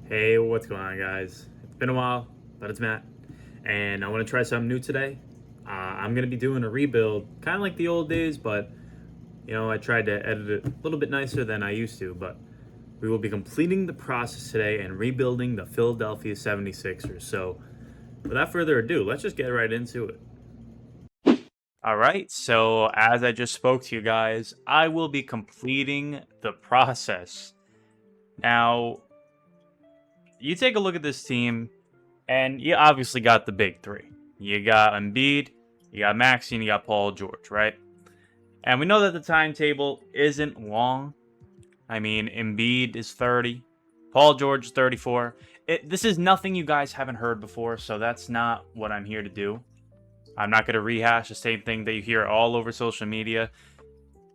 Hey, what's going on, guys? It's been a while, but it's Matt, and I want to try something new today. I'm going to be doing a rebuild, kind of like the old days, but I tried to edit it a little bit nicer than I used to. But we will be completing the process today and rebuilding the Philadelphia 76ers. So, without further ado, let's just get right into it. All right, so as I just spoke to you guys, I will be completing the process. Now, you take a look at this team. And you obviously got the big three. You got Embiid, you got Maxey, and you got Paul George, right? And we know that the timetable isn't long. I mean, Embiid is 30, Paul George is 34. This is nothing you guys haven't heard before, so that's not what I'm here to do. I'm not going to rehash the same thing that you hear all over social media.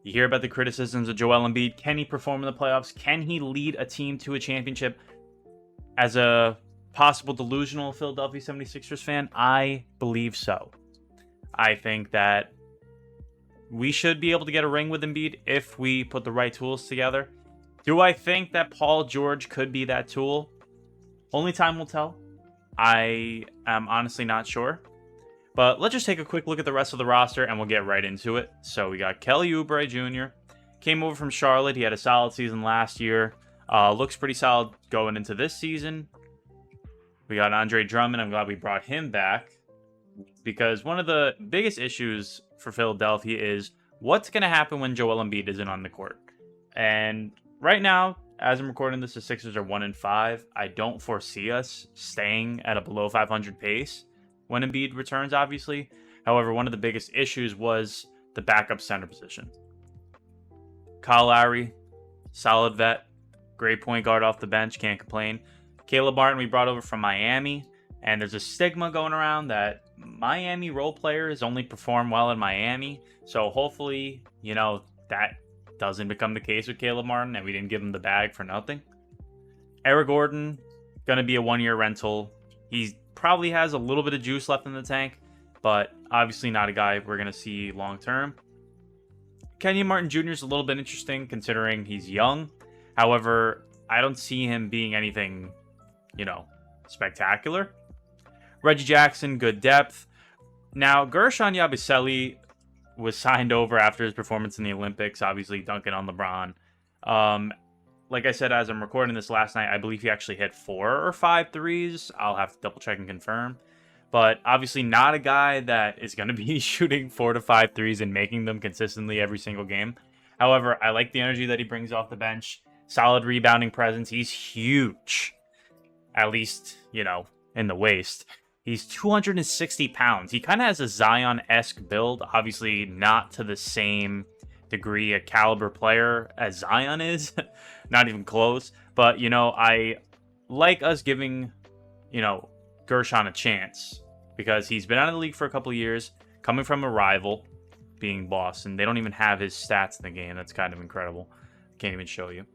You hear about the criticisms of Joel Embiid. Can he perform in the playoffs? Can he lead a team to a championship? As a possible delusional Philadelphia 76ers fan, I believe so. I think that we should be able to get a ring with Embiid if we put the right tools together. Do I think that Paul George could be that tool? Only time will tell. I am honestly not sure. But let's just take a quick look at the rest of the roster and we'll get right into it. So we got Kelly Oubre Jr. Came over from Charlotte. He had a solid season last year. Looks pretty solid going into this season. We got Andre Drummond. I'm glad we brought him back because one of the biggest issues for Philadelphia is what's going to happen when Joel Embiid isn't on the court. And right now, as I'm recording this, the Sixers are 1-5. I don't foresee us staying at a below 500 pace when Embiid returns, obviously. However, one of the biggest issues was the backup center position. Kyle Lowry, solid vet, great point guard off the bench, can't complain. Caleb Martin we brought over from Miami, and there's a stigma going around that Miami role players only perform well in Miami. So hopefully, that doesn't become the case with Caleb Martin, and we didn't give him the bag for nothing. Eric Gordon, going to be a one-year rental. He probably has a little bit of juice left in the tank, but obviously not a guy we're going to see long-term. Kenyon Martin Jr. is a little bit interesting considering he's young. However, I don't see him being anything spectacular. Reggie Jackson, good depth. Now, Gershon Yabusele was signed over after his performance in the Olympics, obviously dunking on LeBron. Like I said, as I'm recording this last night, I believe he actually hit 4 or 5 threes. I'll have to double check and confirm. But obviously not a guy that is going to be shooting 4 to 5 threes and making them consistently every single game. However, I like the energy that he brings off the bench. Solid rebounding presence. He's huge. At least, in the waist. He's 260 pounds. He kind of has a Zion-esque build. Obviously, not to the same degree a caliber player as Zion is. Not even close. But, I like us giving, Gershon a chance. Because he's been out of the league for a couple of years. Coming from a rival, being Boston. They don't even have his stats in the game. That's kind of incredible. Can't even show you.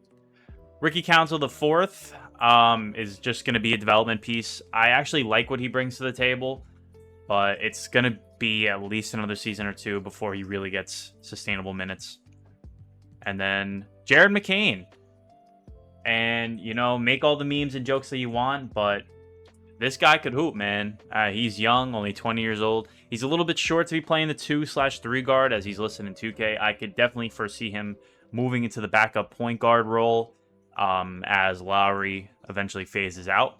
Ricky Council IV is just going to be a development piece. I actually like what he brings to the table, but it's going to be at least another season or two before he really gets sustainable minutes. And then Jared McCain. And, make all the memes and jokes that you want, but this guy could hoop, man. He's young, only 20 years old. He's a little bit short to be playing the 2/3 guard as he's listed in 2K. I could definitely foresee him moving into the backup point guard role. As Lowry eventually phases out.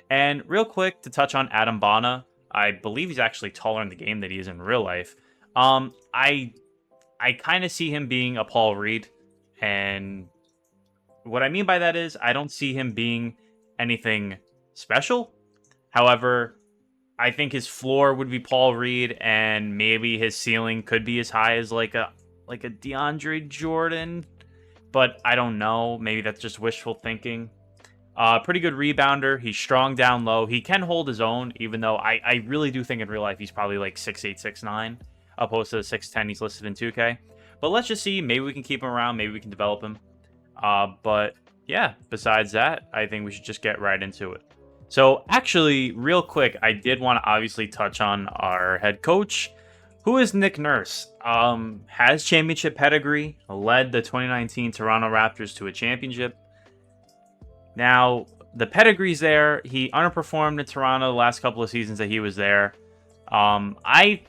And real quick, to touch on Adam Bonner, I believe he's actually taller in the game than he is in real life. I kind of see him being a Paul Reed, and what I mean by that is I don't see him being anything special. However, I think his floor would be Paul Reed, and maybe his ceiling could be as high as like a DeAndre Jordan. But I don't know. Maybe that's just wishful thinking. Pretty good rebounder. He's strong down low. He can hold his own, even though I really do think in real life he's probably like 6'8", 6'9", opposed to the 6'10" he's listed in 2K. But let's just see. Maybe we can keep him around. Maybe we can develop him. But yeah, besides that, I think we should just get right into it. So actually, real quick, I did want to obviously touch on our head coach. Who is Nick Nurse? Has championship pedigree, led the 2019 Toronto Raptors to a championship. Now, the pedigree's there. He underperformed in Toronto the last couple of seasons that he was there. I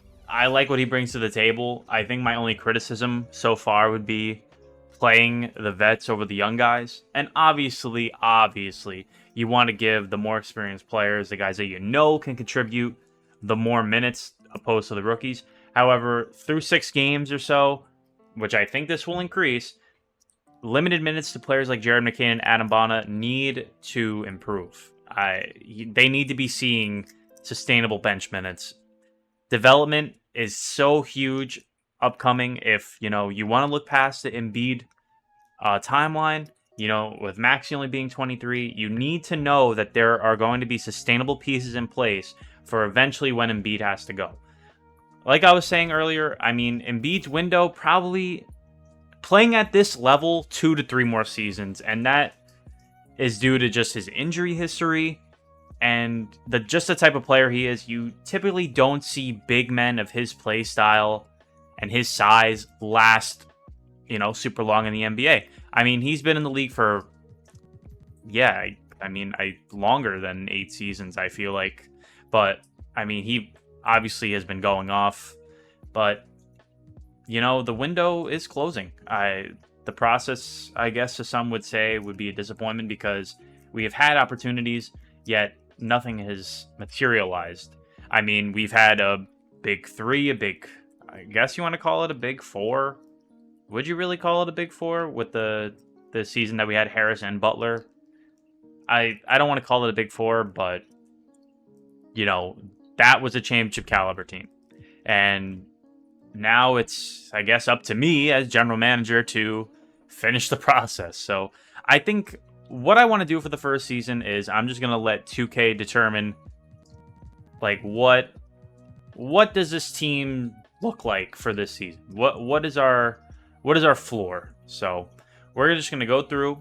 like what he brings to the table. I think my only criticism so far would be playing the vets over the young guys. And obviously, you want to give the more experienced players, the guys that you know can contribute, the more minutes opposed to the rookies. However, through 6 games or so, which I think this will increase, limited minutes to players like Jared McCain and Adam Bonta need to improve. They need to be seeing sustainable bench minutes. Development is so huge upcoming. If you want to look past the Embiid timeline, with Maxey only being 23, you need to know that there are going to be sustainable pieces in place for eventually when Embiid has to go. Like I was saying earlier, I mean, Embiid's window probably playing at this level 2 to 3 more seasons, and that is due to just his injury history and just the type of player he is. You typically don't see big men of his play style and his size last, super long in the NBA. I mean, he's been in the league for, longer than 8 seasons, I feel like. But, I mean, he obviously has been going off. But, the window is closing. The process, I guess, as some would say, would be a disappointment because we have had opportunities, yet nothing has materialized. I mean, we've had a big 3, I guess you want to call it a big 4. Would you really call it a big 4 with the season that we had Harris and Butler? I don't want to call it a big 4, but, that was a championship caliber team. And now it's, I guess, up to me as general manager to finish the process. So I think what I want to do for the first season is I'm just going to let 2K determine, like, what does this team look like for this season? What is our floor? So we're just going to go through,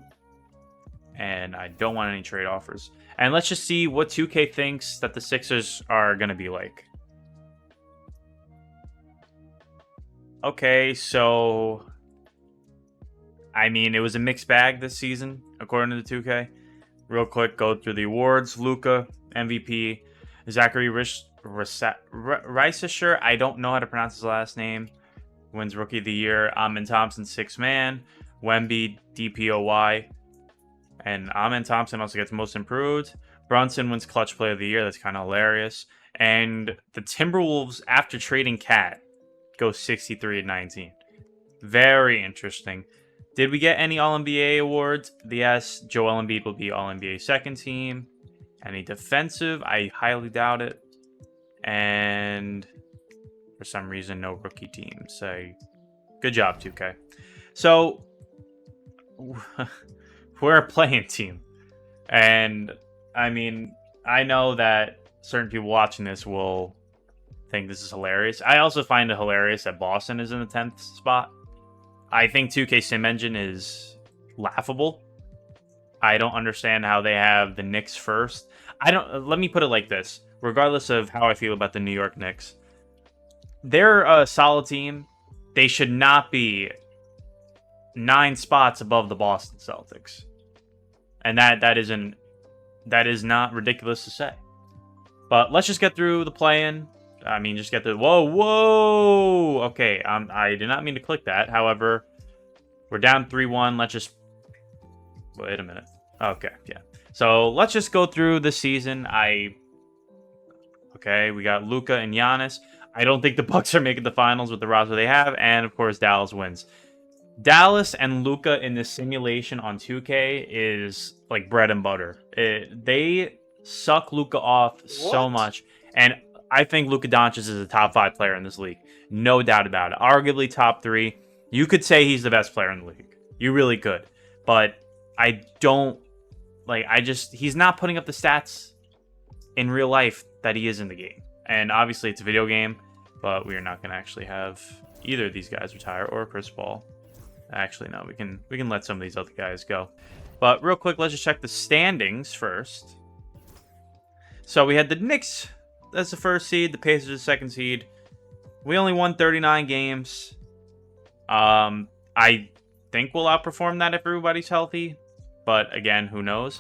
and I don't want any trade offers. And let's just see what 2K thinks that the Sixers are going to be like. Okay, so I mean, it was a mixed bag this season, according to the 2K. Real quick, go through the awards. Luka, MVP. Zachary Reisesher, I don't know how to pronounce his last name, wins Rookie of the Year. Amen Thompson, 6th man. Wemby, DPOY. And Amen Thompson also gets Most Improved. Brunson wins Clutch Player of the Year. That's kind of hilarious. And the Timberwolves, after trading Cat, go 63-19. Very interesting. Did we get any All-NBA awards? Yes, Joel Embiid will be All-NBA second team. Any defensive? I highly doubt it. And for some reason, no rookie teams. So, good job, 2K. So, we're a playing team. And, I mean, I know that certain people watching this will think this is hilarious. I also find it hilarious that Boston is in the 10th spot. I think 2K Sim Engine is laughable. I don't understand how they have the Knicks first. Let me put it like this. Regardless of how I feel about the New York Knicks, they're a solid team. They should not be 9 spots above the Boston Celtics. And that is not ridiculous to say. But let's just get through the play-in. I mean, just get the... Whoa! Okay, I did not mean to click that. However, we're down 3-1. Let's just... Wait a minute. Okay, yeah. So, let's just go through the season. Okay, we got Luka and Giannis. I don't think the Bucks are making the finals with the roster they have. And, of course, Dallas wins. Dallas and Luka in this simulation on 2K is like bread and butter. They suck Luka off so much. And I think Luka Doncic is a top 5 player in this league. No doubt about it. Arguably top 3. You could say he's the best player in the league. You really could. But I don't... he's not putting up the stats in real life that he is in the game. And obviously it's a video game, but we are not going to actually have either of these guys retire or Chris Paul. Actually, no, we can let some of these other guys go. But real quick, let's just check the standings first. So we had the Knicks as the first seed, the Pacers the second seed. We only won 39 games. I think we'll outperform that if everybody's healthy. But again, who knows?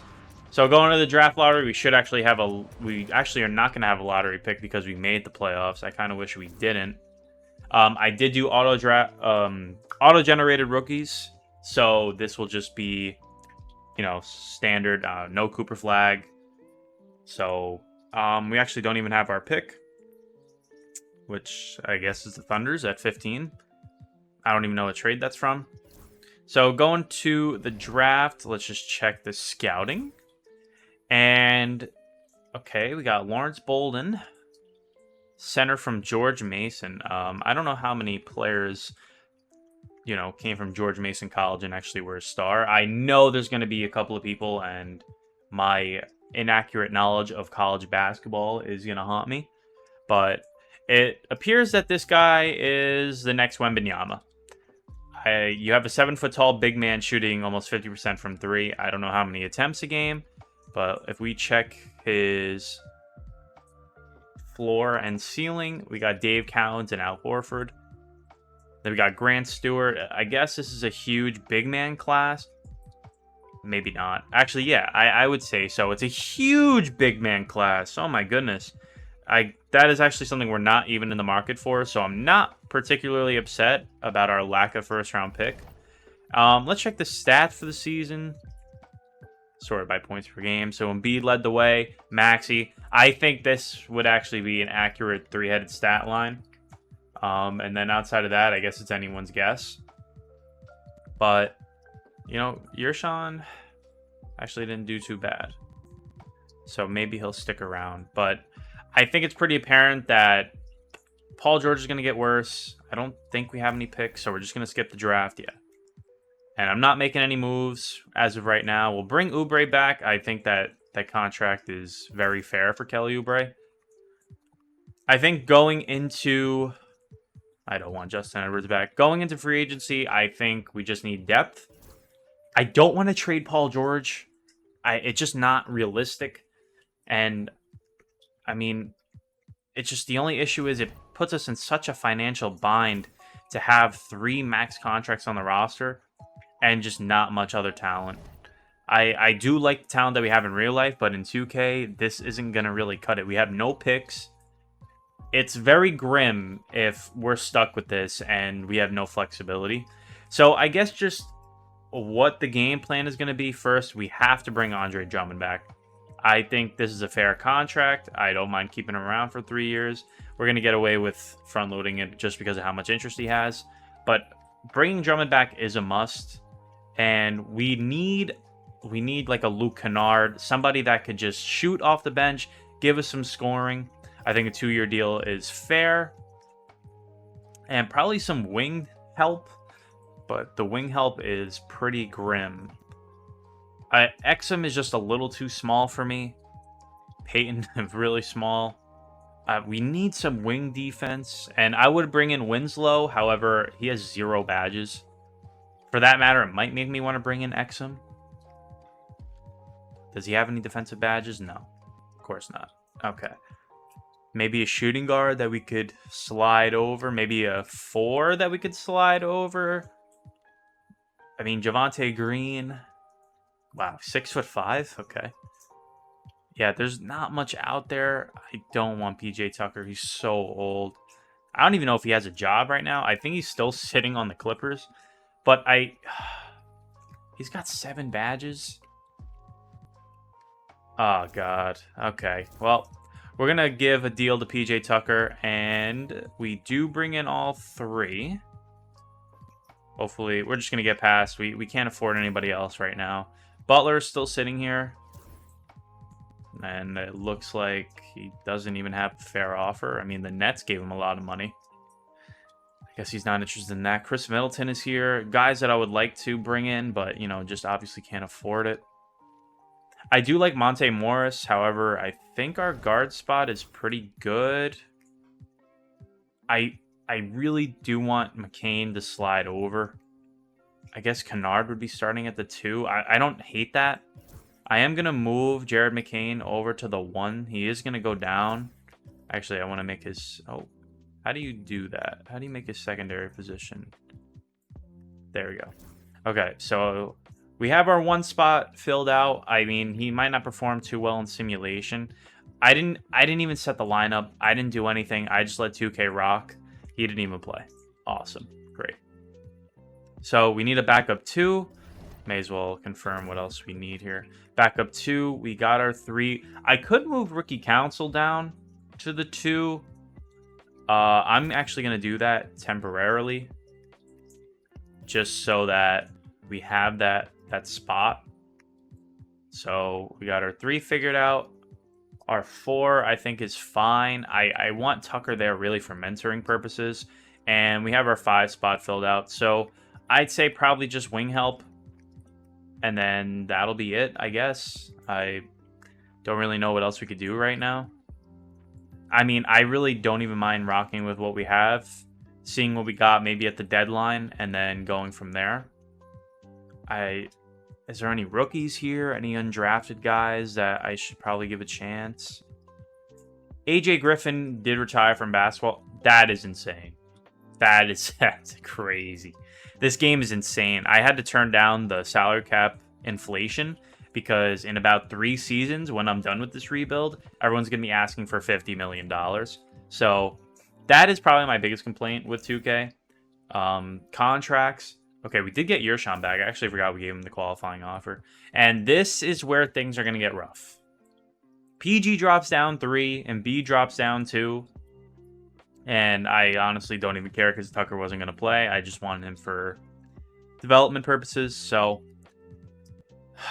So going to the draft lottery, we should actually have a. We actually are not going to have a lottery pick because we made the playoffs. I kind of wish we didn't. I did do auto generated rookies, so this will just be, standard. No Cooper Flag. So we actually don't even have our pick, which I guess is the Thunders at 15. I don't even know what trade that's from. So going to the draft, let's just check the scouting. And, okay, we got Lawrence Bolden, center from George Mason. I don't know how many players, came from George Mason College and actually were a star. I know there's going to be a couple of people, and my inaccurate knowledge of college basketball is going to haunt me. But it appears that this guy is the next Wembanyama. You have a 7-foot-tall big man shooting almost 50% from three. I don't know how many attempts a game. But if we check his floor and ceiling, we got Dave Cowens and Al Horford. Then we got Grant Stewart. I guess this is a huge big man class. Maybe not. Actually, yeah, I would say so. It's a huge big man class. Oh my goodness. That is actually something we're not even in the market for, so I'm not particularly upset about our lack of first round pick. Let's check the stats for the season. Sorted by points per game. So Embiid led the way. Maxey. I think this would actually be an accurate three-headed stat line. And then outside of that, I guess it's anyone's guess. But, Yershon actually didn't do too bad. So maybe he'll stick around. But I think it's pretty apparent that Paul George is going to get worse. I don't think we have any picks, so we're just going to skip the draft. Yeah. And I'm not making any moves as of right now. We'll bring Oubre back. I think that contract is very fair for Kelly Oubre. I think going into... I don't want Justin Edwards back. Going into free agency, I think we just need depth. I don't want to trade Paul George. It's just not realistic. And, I mean, it's just the only issue is it puts us in such a financial bind to have 3 max contracts on the roster and just not much other talent. I do like the talent that we have in real life, but in 2K, this isn't going to really cut it. We have no picks. It's very grim if we're stuck with this and we have no flexibility. So I guess just what the game plan is going to be first, we have to bring Andre Drummond back. I think this is a fair contract. I don't mind keeping him around for 3 years. We're going to get away with front-loading it just because of how much interest he has. But bringing Drummond back is a must. And we need like a Luke Kennard, somebody that could just shoot off the bench, give us some scoring. I think a 2-year deal is fair. And probably some wing help. But the wing help is pretty grim. Exum is just a little too small for me. Peyton is really small. We need some wing defense. And I would bring in Winslow. However, he has 0 badges. For that matter, it might make me want to bring in Exum. Does he have any defensive badges? No. Of course not. Okay. Maybe a shooting guard that we could slide over. Maybe a 4 that we could slide over. I mean, Javonte Green. Wow, 6'5". Okay. Yeah, there's not much out there. I don't want PJ Tucker. He's so old. I don't even know if he has a job right now. I think he's still sitting on the Clippers. But he's got 7 badges. Oh, God. Okay. Well, we're going to give a deal to PJ Tucker. And we do bring in all 3. Hopefully, we're just going to get past. We can't afford anybody else right now. Butler's still sitting here. And it looks like he doesn't even have a fair offer. I mean, the Nets gave him a lot of money. I guess he's not interested in that. Chris Middleton is here. Guys that I would like to bring in, but, just obviously can't afford it. I do like Monte Morris. However, I think our guard spot is pretty good. I really do want McCain to slide over. I guess Kennard would be starting at the 2. I don't hate that. I am going to move Jared McCain over to the 1. He is going to go down. Actually, I want to make his... Oh, how do you do that? How do you make his secondary position? There we go. Okay, so We have our one spot filled out. I mean, he might not perform too well in simulation. I didn't even set the lineup. I didn't do anything. I just let 2K rock. He didn't even play. Awesome. Great. So we need a backup 2. May as well confirm what else we need here. Backup 2. We got our 3. I could move Rookie Council down to the 2. I'm actually going to do that temporarily. Just so that we have that spot. So we got our 3 figured out. Our 4, I think, is fine. I want Tucker there really for mentoring purposes. And we have our 5 spot filled out. So I'd say probably just wing help. And then that'll be it, I guess. I don't really know what else we could do right now. I mean, I really don't even mind rocking with what we have. Seeing what we got maybe at the deadline. And then going from there. Is there any rookies here? Any undrafted guys that I should probably give a chance? AJ Griffin did retire from basketball. That is insane. That's crazy. This game is insane. I had to turn down the salary cap inflation because in about 3 seasons, when I'm done with this rebuild, everyone's going to be asking for $50 million. So that is probably my biggest complaint with 2K. Contracts. Okay, we did get Yershon back. I actually forgot we gave him the qualifying offer. And this is where things are going to get rough. PG drops down 3 and B drops down 2. And I honestly don't even care because Tucker wasn't going to play. I just wanted him for development purposes. So,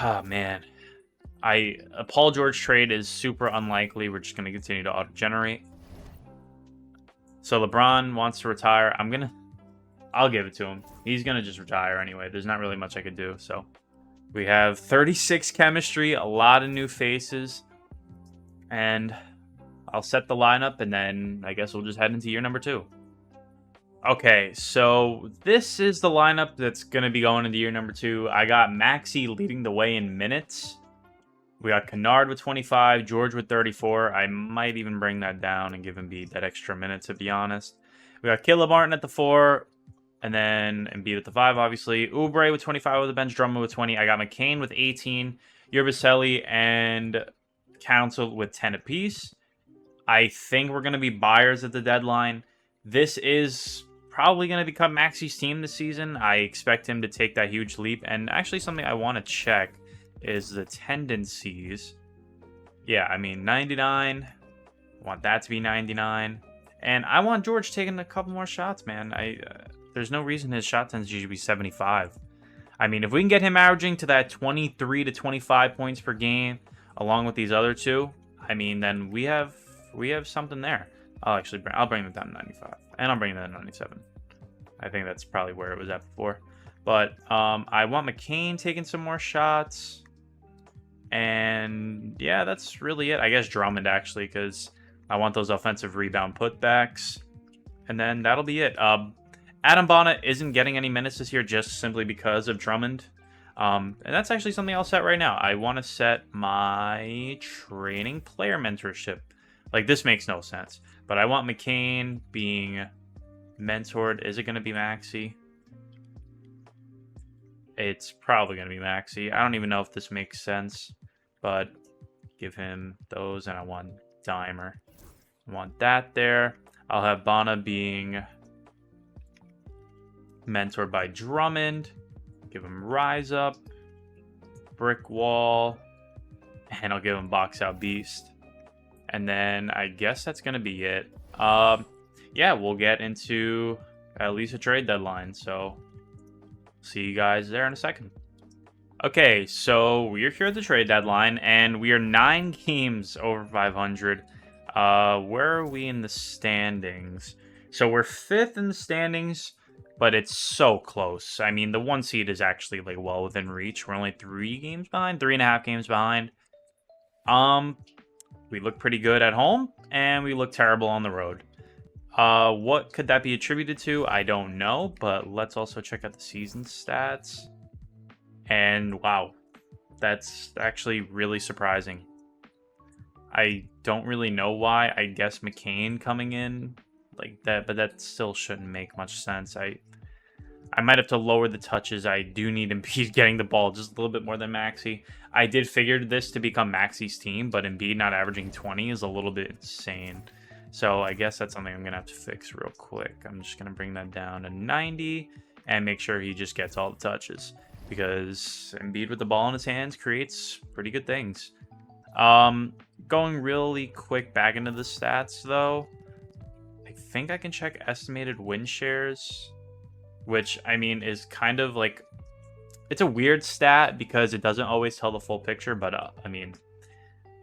oh man. A Paul George trade is super unlikely. We're just going to continue to auto-generate. So LeBron wants to retire. I'll give it to him. He's going to just retire anyway. There's not really much I could do. So we have 36 chemistry, a lot of new faces. And I'll set the lineup, and then I guess we'll just head into year number 2. Okay, so this is the lineup that's going to be going into year number 2. I got Maxey leading the way in minutes. We got Kennard with 25, George with 34. I might even bring that down and give Embiid that extra minute, to be honest. We got Caleb Martin at the 4. And then Embiid at the 5, obviously. Oubre with 25 with the bench. Drummond with 20. I got McCain with 18. Yerbaselli and Council with 10 apiece. I think we're going to be buyers at the deadline. This is probably going to become Maxey's team this season. I expect him to take that huge leap. And actually something I want to check is the tendencies. Yeah, I mean, 99. I want that to be 99. And I want George taking a couple more shots, man. There's no reason his shot tendency should be 75. I mean, if we can get him averaging to that 23 to 25 points per game, along with these other 2, I mean, then we have something there. I'll bring them down to 95, and I'll bring them down to 97. I think that's probably where it was at before. But I want McCain taking some more shots, and yeah, that's really it. I guess Drummond actually, because I want those offensive rebound putbacks, and then that'll be it. Adam Bonnet isn't getting any minutes this year just simply because of Drummond. And that's actually something I'll set right now. I want to set my training player mentorship. Like, this makes no sense. But I want McCain being mentored. Is it going to be Maxey? It's probably going to be Maxey. I don't even know if this makes sense. But give him those. And I want Dimer. I want that there. I'll have Bonnet being mentored by Drummond. Give him Rise Up, Brick Wall, and I'll give him Box Out Beast. And then I guess that's going to be it. Yeah, we'll get into at least a trade deadline. So see you guys there in a second. Okay, so we're here at the trade deadline, and we are 9 games over 500. Where are we in the standings? So we're 5th in the standings. But it's so close. I mean, the 1 seed is actually like well within reach. We're only 3 games behind, 3.5 games behind. We look pretty good at home, and we look terrible on the road. What could that be attributed to? I don't know, but let's also check out the season stats. And wow, that's actually really surprising. I don't really know why. I guess McCain coming in like that, but that still shouldn't make much sense. I might have to lower the touches. I do need Embiid getting the ball just a little bit more than Maxey. I did figure this to become Maxey's team, but Embiid not averaging 20 is a little bit insane. So I guess that's something I'm going to have to fix real quick. I'm just going to bring that down to 90 and make sure he just gets all the touches, because Embiid with the ball in his hands creates pretty good things. Going really quick back into the stats, though, I think I can check estimated win shares, which, I mean, is kind of like, it's a weird stat because it doesn't always tell the full picture, but I mean,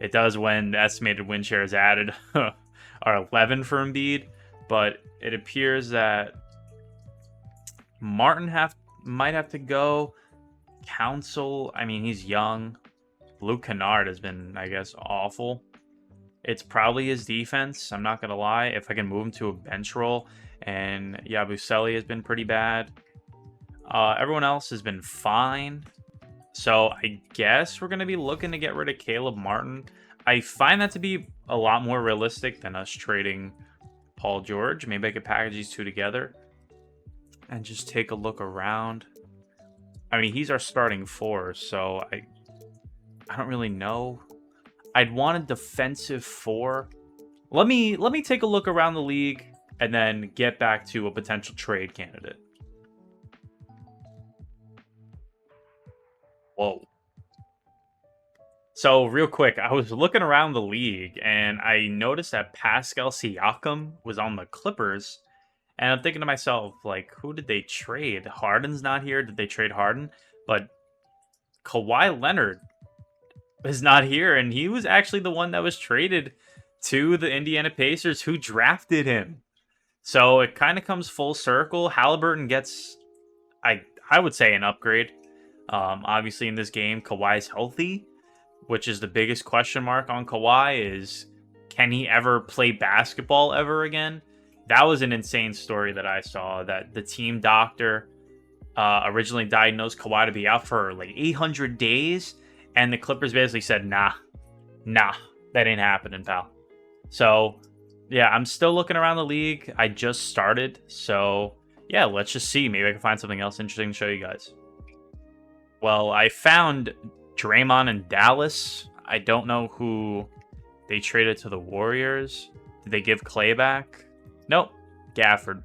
it does when the estimated win share is added are 11 for Embiid, but it appears that Martin might have to go. Council, I mean, he's young. Luke Kennard has been, I guess, awful. It's probably his defense, I'm not going to lie. If I can move him to a bench role. And Yabusele has been pretty bad. Everyone else has been fine. So I guess we're going to be looking to get rid of Caleb Martin. I find that to be a lot more realistic than us trading Paul George. Maybe I could package these two together and just take a look around. I mean, he's our starting four, so I don't really know. I'd want a defensive four. Let me take a look around the league and then get back to a potential trade candidate. Whoa. So real quick, I was looking around the league and I noticed that Pascal Siakam was on the Clippers. And I'm thinking to myself, like, who did they trade? Harden's not here. Did they trade Harden? But Kawhi Leonard is not here. And he was actually the one that was traded to the Indiana Pacers, who drafted him. So it kind of comes full circle. Halliburton gets, I would say, an upgrade. Obviously, in this game, Kawhi's healthy, which is the biggest question mark on Kawhi is, can he ever play basketball ever again? That was an insane story that I saw, that the team doctor originally diagnosed Kawhi to be out for like 800 days. And the Clippers basically said, nah, that ain't happening, pal. So, yeah, I'm still looking around the league. I just started. So, yeah, let's just see. Maybe I can find something else interesting to show you guys. Well, I found Draymond in Dallas. I don't know who they traded to the Warriors. Did they give Clay back? Nope. Gafford.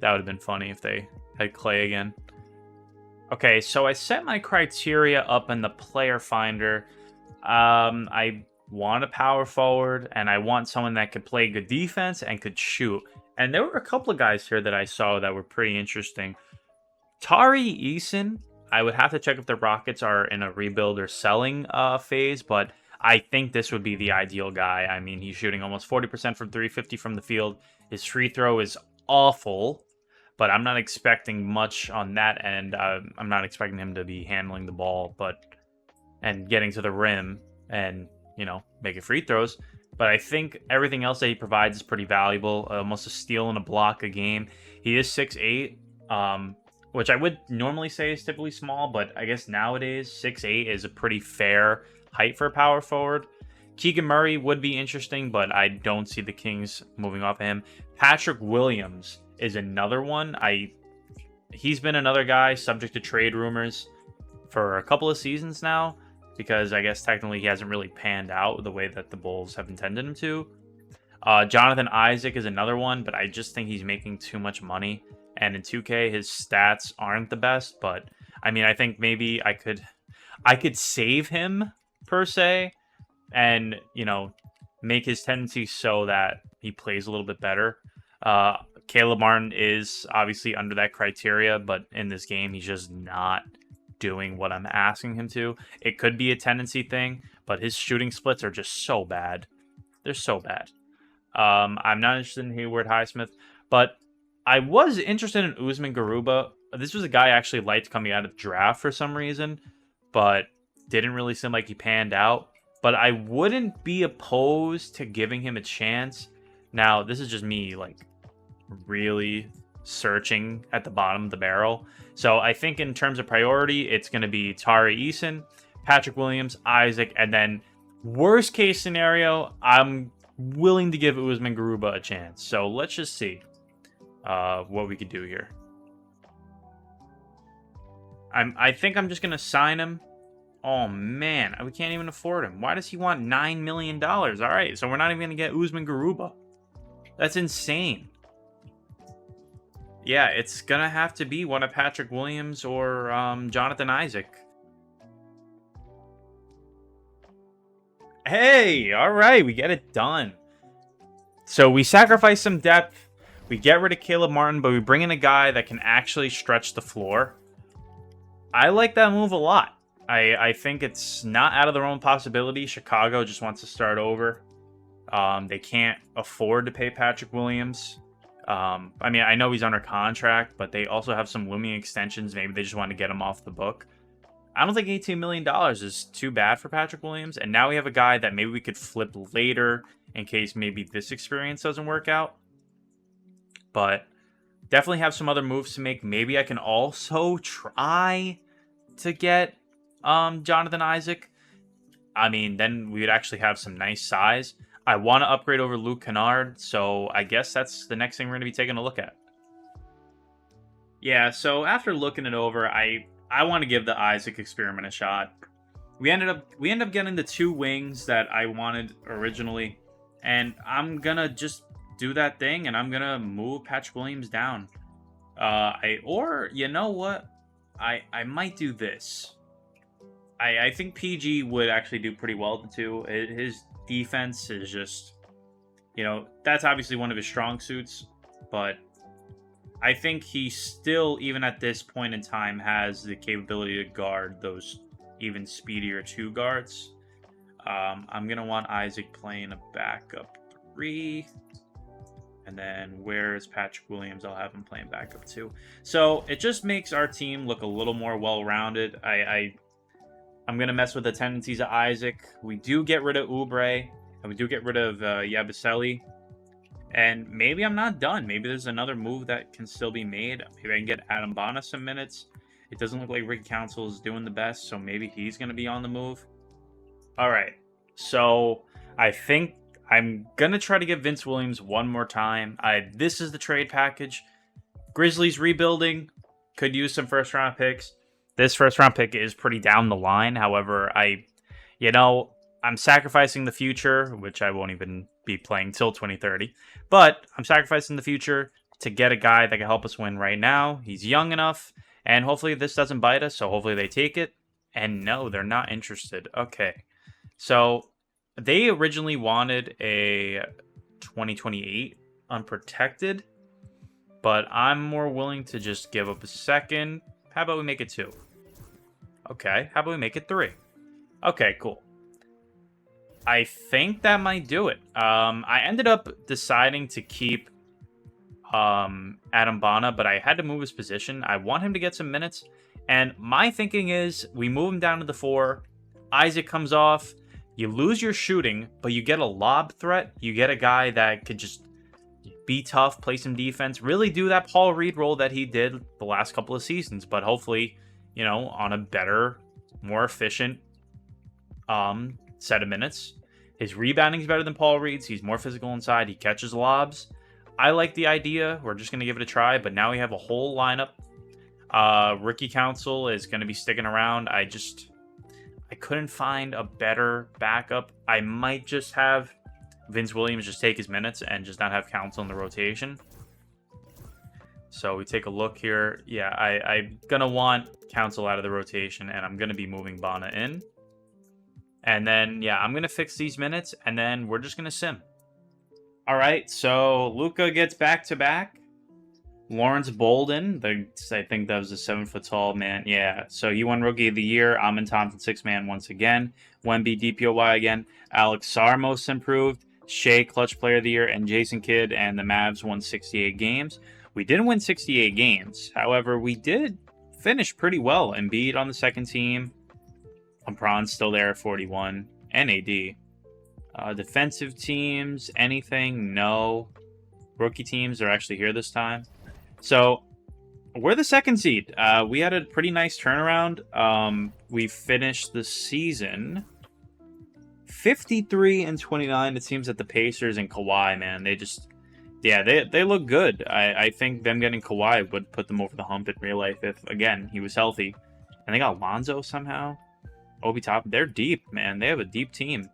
That would have been funny if they had Clay again. Okay, so I set my criteria up in the player finder. I want a power forward, and I want someone that could play good defense and could shoot. And there were a couple of guys here that I saw that were pretty interesting. Tari Eason, I would have to check if the Rockets are in a rebuild or selling phase, but I think this would be the ideal guy. I mean, he's shooting almost 40% from 350 from the field. His free throw is awful, but I'm not expecting much on that end. I'm not expecting him to be handling the ball, and getting to the rim and, making free throws. But I think everything else that he provides is pretty valuable. Almost a steal and a block a game. He is 6'8", which I would normally say is typically small, but I guess nowadays 6'8" is a pretty fair height for a power forward. Keegan Murray would be interesting, but I don't see the Kings moving off of him. Patrick Williams is another one. He's been another guy subject to trade rumors for a couple of seasons now, because I guess technically he hasn't really panned out the way that the Bulls have intended him to. Jonathan Isaac is another one, but I just think he's making too much money. And in 2K, his stats aren't the best, but I mean, I think maybe I could save him per se, and make his tendency so that he plays a little bit better. Caleb Martin is obviously under that criteria, but in this game, he's just not doing what I'm asking him to. It could be a tendency thing, but his shooting splits are just so bad. They're so bad. I'm not interested in Hayward Highsmith, but I was interested in Usman Garuba. This was a guy I actually liked coming out of the draft for some reason, but didn't really seem like he panned out. But I wouldn't be opposed to giving him a chance. Now, this is just me, really searching at the bottom of the barrel. So I think in terms of priority, it's going to be Tari Eason, Patrick Williams, Isaac, and then worst case scenario, I'm willing to give Usman Garuba a chance. So let's just see what we could do here. I think I'm just gonna sign him. Oh man, we can't even afford him. Why does he want $9 million? All right, so we're not even gonna get Usman Garuba. That's insane. Yeah, it's gonna have to be one of Patrick Williams or Jonathan Isaac. Hey, all right, we get it done. So we sacrifice some depth. We get rid of Caleb Martin, but we bring in a guy that can actually stretch the floor. I like that move a lot. I think it's not out of their own possibility. Chicago just wants to start over. They can't afford to pay Patrick Williams. I mean, I know he's under contract, but they also have some looming extensions. Maybe they just want to get him off the book. I don't think $18 million is too bad for Patrick Williams. And now we have a guy that maybe we could flip later in case maybe this experience doesn't work out. But definitely have some other moves to make. Maybe I can also try to get Jonathan Isaac. I mean, then we would actually have some nice size. I want to upgrade over Luke Kennard, so I guess that's the next thing we're going to be taking a look at. Yeah, so after looking it over, I want to give the Isaac experiment a shot. We end up getting the 2 wings that I wanted originally, and I'm gonna just do that thing, and I'm gonna move Patrick Williams down. Or you know what? I might do this. I think PG would actually do pretty well at the 2. His defense is just, that's obviously one of his strong suits, but I think he still, even at this point in time, has the capability to guard those even speedier 2 guards. I'm going to want Isaac playing a backup 3. And then where is Patrick Williams? I'll have him playing backup 2. So it just makes our team look a little more well-rounded. I'm going to mess with the tendencies of Isaac. We do get rid of Oubre, and we do get rid of Yabusele. And maybe I'm not done. Maybe there's another move that can still be made. Maybe I can get Adam Bonner some minutes. It doesn't look like Ricky Council is doing the best, so maybe he's going to be on the move. All right, so I think I'm going to try to get Vince Williams one more time. This is the trade package. Grizzlies rebuilding. Could use some first-round picks. This first-round pick is pretty down the line. However, I'm sacrificing the future, which I won't even be playing till 2030. But I'm sacrificing the future to get a guy that can help us win right now. He's young enough, and hopefully this doesn't bite us, so hopefully they take it. And no, they're not interested. Okay, so they originally wanted a 2028 unprotected, but I'm more willing to just give up a second. How about we make it 2? Okay, how about we make it 3? Okay, cool. I think that might do it. I ended up deciding to keep Adam Bonner, but I had to move his position. I want him to get some minutes, and my thinking is we move him down to the 4. Isaac comes off. You lose your shooting, but you get a lob threat. You get a guy that could just be tough, play some defense, really do that Paul Reed role that he did the last couple of seasons, but hopefully, on a better, more efficient set of minutes. His rebounding is better than Paul Reed's. He's more physical inside. He catches lobs. I like the idea. We're just going to give it a try, but now we have a whole lineup. Ricky Council is going to be sticking around. I couldn't find a better backup. I might just have Vince Williams just take his minutes and just not have Council in the rotation. So we take a look here. Yeah, I'm going to want Council out of the rotation, and I'm going to be moving Bonner in. And then, yeah, I'm going to fix these minutes, and then we're just going to sim. All right, so Luka gets back-to-back. Lawrence Bolden, I think that was a 7-foot-tall man. Yeah, so he won Rookie of the Year. Amin Thompson, 6-man once again. Wemby, DPOY again. Alex Sarr, most improved. Shea, Clutch Player of the Year. And Jason Kidd and the Mavs won 68 games. We didn't win 68 games. However, we did finish pretty well. Embiid on the second team. LeBron's still there at 41. And AD. Defensive teams, anything? No. Rookie teams are actually here this time. So, we're the second seed. We had a pretty nice turnaround. We finished the season 53-29. It seems that the Pacers and Kawhi, man, they look good. I think them getting Kawhi would put them over the hump in real life if, again, he was healthy. And they got Lonzo somehow. Obi Toppin. They're deep, man. They have a deep team.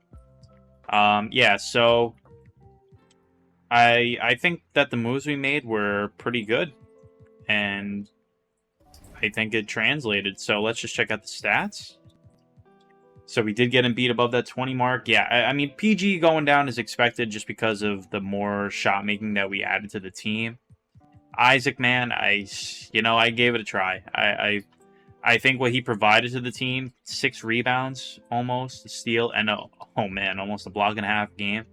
Yeah, so I think that the moves we made were pretty good. And I think it translated. So let's just check out the stats. So we did get Embiid above that 20 mark. Yeah, I mean, PG going down is expected just because of the more shot making that we added to the team. Isaac, man, I gave it a try. I think what he provided to the team, 6 rebounds, almost, a steal, and almost a block and a half game.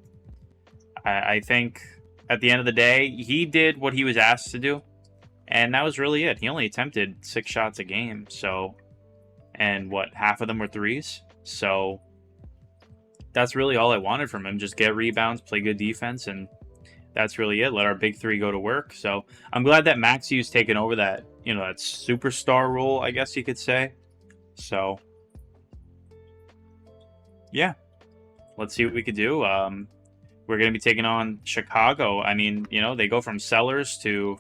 I think at the end of the day, he did what he was asked to do, and that was really it. He only attempted 6 shots a game, and half of them were threes. So that's really all I wanted from him. Just get rebounds, play good defense, and that's really it. Let our big 3 go to work. So I'm glad that Maxi's taken over that, that superstar role, I guess you could say. So yeah, let's see what we could do. We're going to be taking on Chicago. I mean, they go from sellers to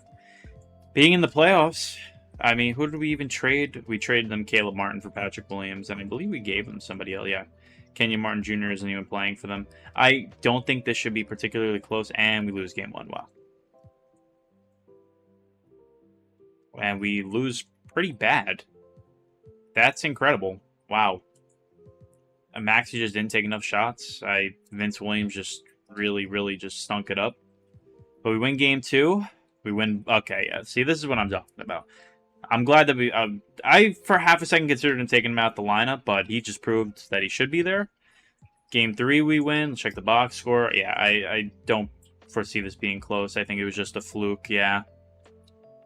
being in the playoffs. I mean, who did we even trade? We traded them Caleb Martin for Patrick Williams, and I believe we gave them somebody else. Yeah, Kenyon Martin Jr. isn't even playing for them. I don't think this should be particularly close, and we lose game 1. Wow. And we lose pretty bad. That's incredible. Wow. And Maxey just didn't take enough shots. Vince Williams just really just stunk it up. But we win game 2. We win. Okay, yeah. See, this is what I'm talking about. I'm glad that I, for half a second, considered him taking him out the lineup, but he just proved that he should be there. Game 3, we win. Let's check the box score. Yeah, I don't foresee this being close. I think it was just a fluke, yeah.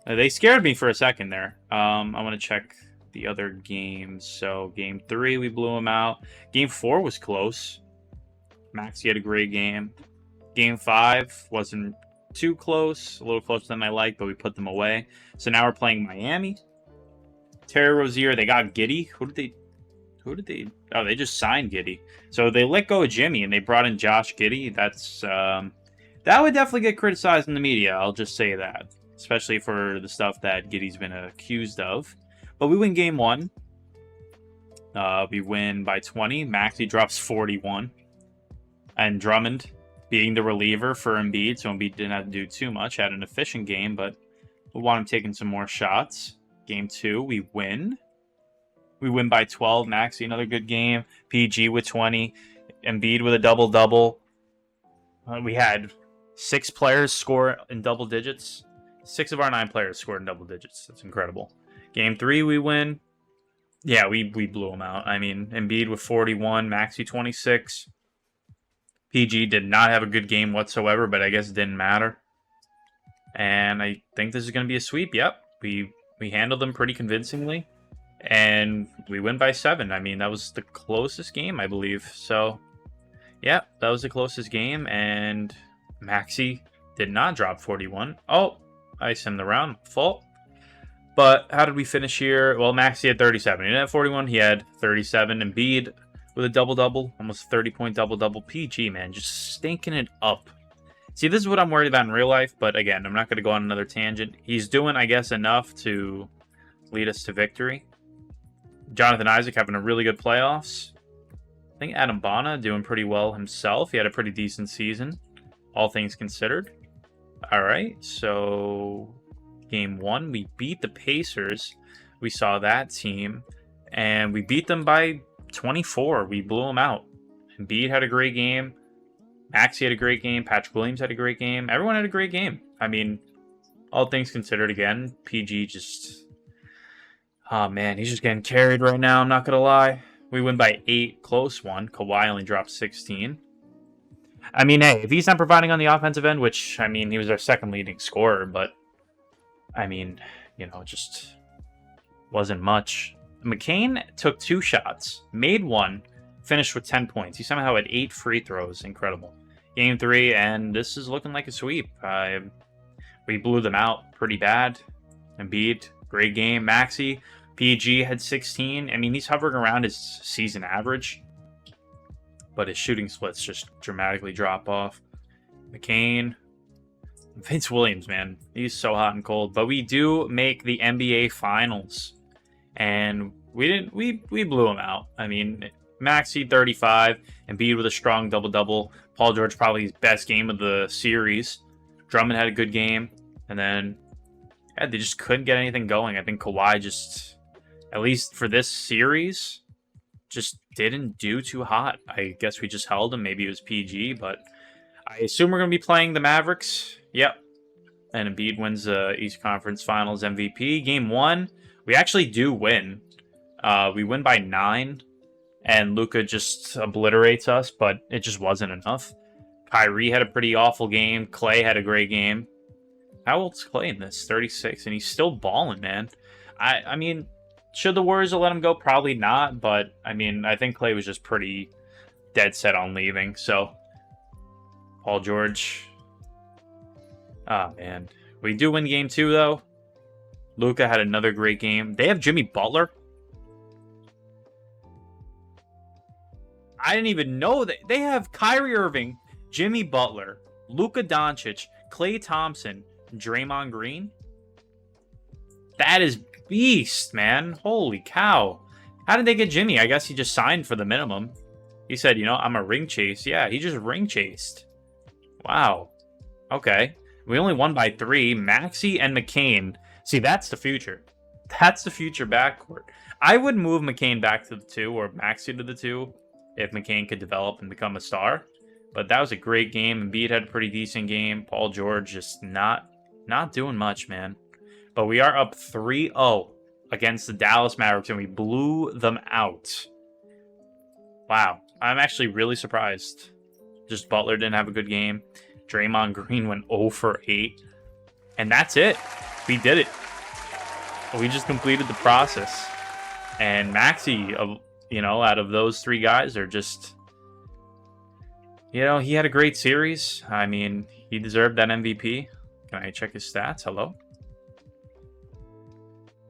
They scared me for a second there. I want to check the other games. So, Game 3, we blew him out. Game 4 was close. Maxey had a great game. Game 5 wasn't too close, a little closer than I like, but we put them away. So now we're playing Miami. Terry Rozier, they got Giddey. Who did they? Oh, they just signed Giddey. So they let go of Jimmy and they brought in Josh Giddey. That's that would definitely get criticized in the media. I'll just say that, especially for the stuff that Giddey's been accused of. But we win game 1. We win by 20. Maxey drops 41, and Drummond, being the reliever for Embiid, so Embiid didn't have to do too much. Had an efficient game, but we want him taking some more shots. Game 2, we win. We win by 12. Maxey, another good game. PG with 20. Embiid with a double-double. We had 6 players score in double digits. 6 of our 9 players scored in double digits. That's incredible. Game 3, we win. Yeah, we blew them out. I mean, Embiid with 41. Maxey 26. PG did not have a good game whatsoever, but I guess it didn't matter. And I think this is going to be a sweep. Yep, we handled them pretty convincingly, and we win by 7. I mean, that was the closest game, I believe. So, yeah, that was the closest game, and Maxey did not drop 41. Oh, I simmed around. Fault. But how did we finish here? Well, Maxey had 37. He didn't have 41. He had 37. Embiid with a double-double, almost 30-point double-double. PG, man, just stinking it up. See, this is what I'm worried about in real life, but again, I'm not going to go on another tangent. He's doing, I guess, enough to lead us to victory. Jonathan Isaac having a really good playoffs. I think Adam Bonner doing pretty well himself. He had a pretty decent season, all things considered. All right, so game 1, we beat the Pacers. We saw that team, and we beat them by 24. We blew them out. Embiid had a great game. Maxey had a great game. Patrick Williams had a great game. Everyone had a great game. I mean, all things considered, again, PG just... Oh, man, he's just getting carried right now. I'm not going to lie. We win by 8. Close one. Kawhi only dropped 16. I mean, hey, if he's not providing on the offensive end, which, I mean, he was our second leading scorer, but, I mean, it just wasn't much. McCain took 2 shots, made 1, finished with 10 points. He somehow had 8 free throws. Incredible. Game 3, and this is looking like a sweep. We blew them out pretty bad. Embiid, great game. Maxey, PG had 16. I mean, he's hovering around his season average, but his shooting splits just dramatically drop off. McCain, Vince Williams, man, he's so hot and cold. But we do make the NBA Finals, and We blew him out. I mean, Maxey 35, Embiid with a strong double-double. Paul George probably his best game of the series. Drummond had a good game, and then yeah, they just couldn't get anything going. I think Kawhi just, at least for this series, just didn't do too hot. I guess we just held him. Maybe it was PG, but I assume we're going to be playing the Mavericks. Yep. And Embiid wins the East Conference Finals MVP. Game 1, we actually do win. We win by 9, and Luka just obliterates us, but it just wasn't enough. Kyrie had a pretty awful game. Clay had a great game. How old's Clay in this? 36, and he's still balling, man. I mean, should the Warriors have let him go? Probably not, but I mean, I think Clay was just pretty dead set on leaving. So, Paul George. Ah, man. We do win game 2, though. Luka had another great game. They have Jimmy Butler. I didn't even know that. They have Kyrie Irving, Jimmy Butler, Luka Doncic, Klay Thompson, Draymond Green. That is beast, man. Holy cow. How did they get Jimmy? I guess he just signed for the minimum. He said, I'm a ring chase. Yeah, he just ring chased. Wow. Okay. We only won by 3. Maxey and McCain. See, that's the future. That's the future backcourt. I would move McCain back to the 2 or Maxey to the 2 if McCain could develop and become a star. But that was a great game. Embiid had a pretty decent game. Paul George just not doing much, man. But we are up 3-0 against the Dallas Mavericks, and we blew them out. Wow. I'm actually really surprised. Just Butler didn't have a good game. Draymond Green went 0 for 8. And that's it. We did it. We just completed the process. And Maxey, out of those 3 guys are just... he had a great series. I mean, he deserved that MVP. Can I check his stats? Hello?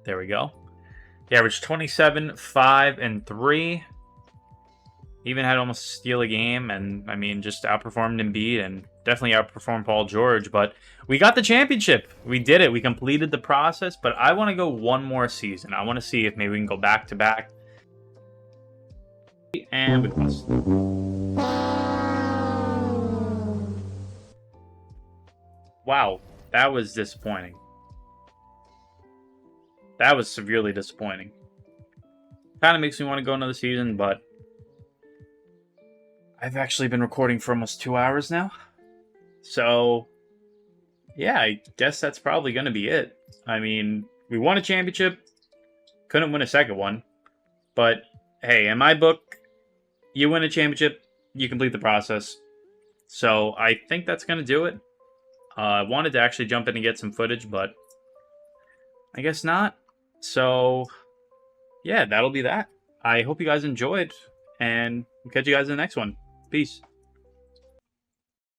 There we go. He averaged 27, 5, and 3. Even had almost a steal a game, and I mean, just outperformed Embiid and definitely outperformed Paul George. But we got the championship. We did it. We completed the process. But I want to go one more season. I want to see if maybe we can go back to back. And we lost. Wow, that was disappointing. That was severely disappointing. Kind of makes me want to go another season, but I've actually been recording for almost 2 hours now. So, yeah, I guess that's probably going to be it. I mean, we won a championship. Couldn't win a second one. But, hey, in my book, you win a championship, you complete the process. So, I think that's going to do it. I wanted to actually jump in and get some footage, but I guess not. So, yeah, that'll be that. I hope you guys enjoyed, and we'll catch you guys in the next one. Peace.